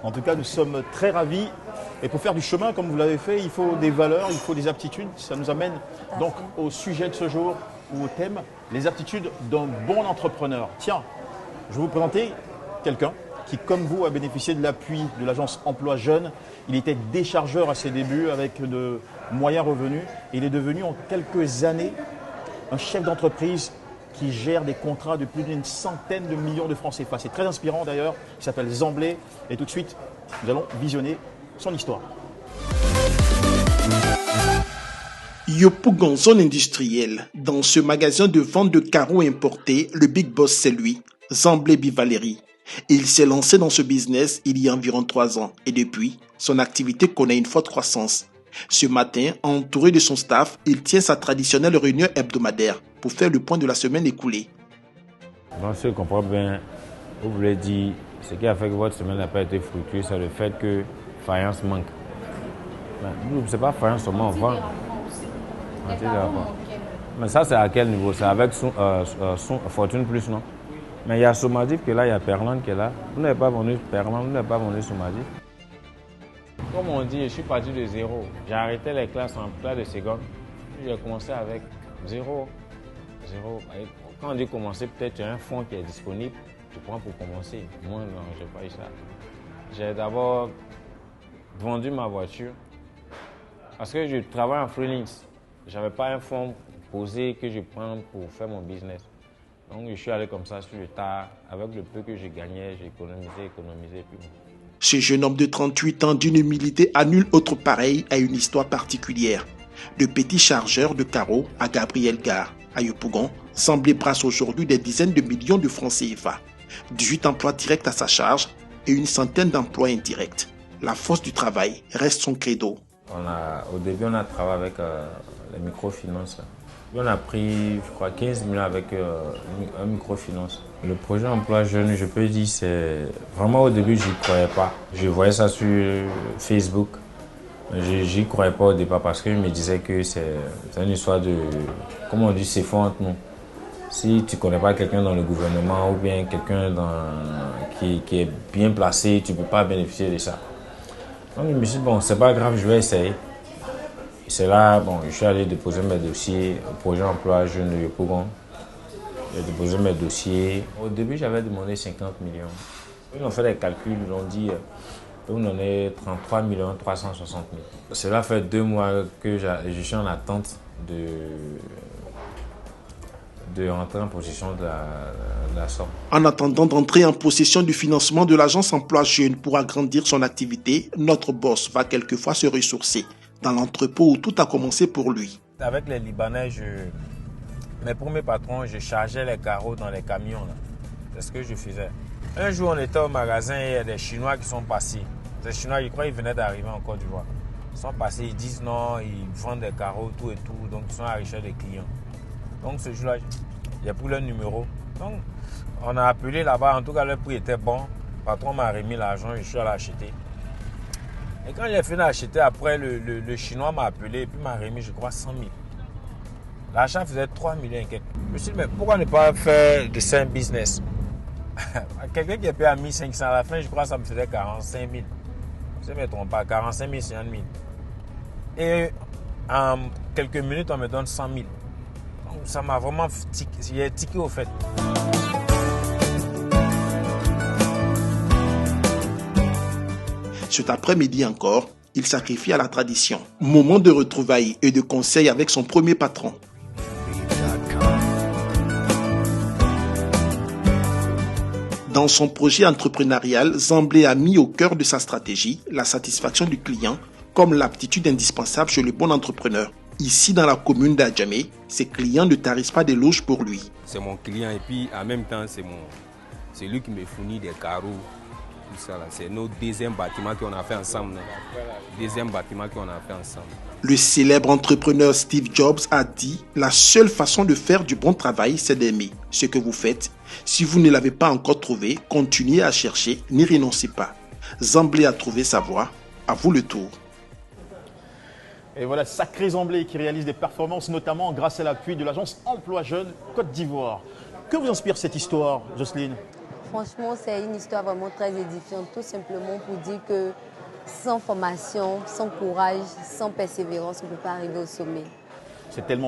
En tout cas, nous sommes très ravis. Et pour faire du chemin, comme vous l'avez fait, il faut des valeurs, il faut des aptitudes. Ça nous amène donc au sujet de ce jour, ou au thème, les aptitudes d'un bon entrepreneur. Tiens, je vais vous présenter quelqu'un qui, comme vous, a bénéficié de l'appui de l'agence Emploi Jeunes. Il était déchargeur à ses débuts avec de moyens revenus. Et il est devenu en quelques années un chef d'entreprise qui gère des contrats de plus d'une centaine de millions de francs CFA. C'est très inspirant d'ailleurs. Il s'appelle Zamblé. Et tout de suite, nous allons visionner son histoire. Yopougon, zone industrielle. Dans ce magasin de vente de carreaux importés, le big boss c'est lui, Zamblé Bivaleri. Il s'est lancé dans ce business il y a environ 3 ans et depuis, son activité connaît une forte croissance. Ce matin, entouré de son staff, il tient sa traditionnelle réunion hebdomadaire pour faire le point de la semaine écoulée. Donc, si je comprends bien, vous voulez dire, ce qui a fait que votre semaine n'a pas été fructueuse, c'est le fait que faïence manque. Ce n'est pas faïence seulement, on vend. Mais ça, c'est à quel niveau? C'est avec Fortune Plus, non? Mais il y a Somadif qui est là, il y a Perland qui est là. Vous n'avez pas vendu Perland, vous n'avez pas vendu Somadif. Comme on dit, je suis parti de zéro. J'ai arrêté les classes en classe de seconde. J'ai commencé avec zéro. Quand on dit commencer, peut-être un fonds qui est disponible, tu prends pour commencer. Moi, non, je n'ai pas eu ça. J'ai d'abord vendu ma voiture parce que je travaille en freelance. Je n'avais pas un fonds posé que je prends pour faire mon business. Donc, je suis allé comme ça sur le tas. Avec le peu que je gagnais, j'ai économisé. Puis... Ce jeune homme de 38 ans d'une humilité à nul autre pareil a une histoire particulière. De petit chargeur de carreaux à Gabriel Gare, à Yopougon, Zamblé brasse aujourd'hui des dizaines de millions de francs CFA. 18 emplois directs à sa charge et une centaine d'emplois indirects. La force du travail reste son credo. Au début, on a travaillé avec les microfinances. On a pris, je crois, 15 millions avec un microfinance. Le projet Emploi Jeune, je peux dire, c'est vraiment au début, je n'y croyais pas. Je voyais ça sur Facebook. Je n'y croyais pas au départ parce que je me disais que c'est une histoire de, comment on dit, c'est fort entre nous. Si tu ne connais pas quelqu'un dans le gouvernement ou bien quelqu'un qui est bien placé, tu ne peux pas bénéficier de ça. Donc je me suis dit, bon, c'est pas grave, je vais essayer. C'est là, bon, je suis allé déposer mes dossiers au projet Emploi Jeune de Yopougon. J'ai déposé mes dossiers. Au début, j'avais demandé 50 millions. Ils ont fait des calculs, ils ont dit, on en est 33 360 000. Cela fait 2 mois que je suis en attente de rentrer en possession de la somme. En attendant d'entrer en possession du financement de l'agence Emploi Jeune pour agrandir son activité, notre boss va quelquefois se ressourcer dans l'entrepôt où tout a commencé pour lui. Avec les Libanais, mes premiers patrons, je chargeais les carreaux dans les camions. C'est ce que je faisais. Un jour, on était au magasin et il y a des Chinois qui sont passés. Ces Chinois, je crois qu'ils venaient d'arriver en Côte d'Ivoire. Ils sont passés, ils disent non, ils vendent des carreaux, tout et tout. Donc, ils sont à recherche des clients. Donc, ce jour-là, j'ai pris leur numéro. Donc, on a appelé là-bas. En tout cas, le prix était bon. Le patron m'a remis l'argent, je suis allé acheter. Et quand j'ai fini d'acheter, après, le Chinois m'a appelé et puis m'a remis, je crois, 100 000. L'achat faisait 3 millions et quelques. Je me suis dit, mais pourquoi ne pas faire de ça un business? Quelqu'un qui est payé à 1500 à la fin, je crois que ça me faisait 45 000. Je ne me trompe pas, 45 000, 50 000. Et en quelques minutes, on me donne 100 000. Donc, ça m'a vraiment tiqué, tiqué au fait. Cet après-midi encore, il sacrifie à la tradition. Moment de retrouvailles et de conseils avec son premier patron. Dans son projet entrepreneurial, Zamblé a mis au cœur de sa stratégie la satisfaction du client comme l'aptitude indispensable chez le bon entrepreneur. Ici, dans la commune d'Adjamé, ses clients ne tarissent pas d'éloges pour lui. C'est mon client et puis en même temps, c'est lui qui me fournit des carreaux. C'est notre deuxième bâtiment qu'on a fait ensemble. Le célèbre entrepreneur Steve Jobs a dit « La seule façon de faire du bon travail, c'est d'aimer ce que vous faites. Si vous ne l'avez pas encore trouvé, continuez à chercher, n'y renoncez pas. » Zamblé a trouvé sa voie. À vous le tour. Et voilà, sacré Zamblé qui réalise des performances, notamment grâce à l'appui de l'agence Emploi Jeunes Côte d'Ivoire. Que vous inspire cette histoire, Jocelyne? franchement, c'est une histoire vraiment très édifiante, tout simplement pour dire que sans formation, sans courage, sans persévérance, on ne peut pas arriver au sommet. C'est tellement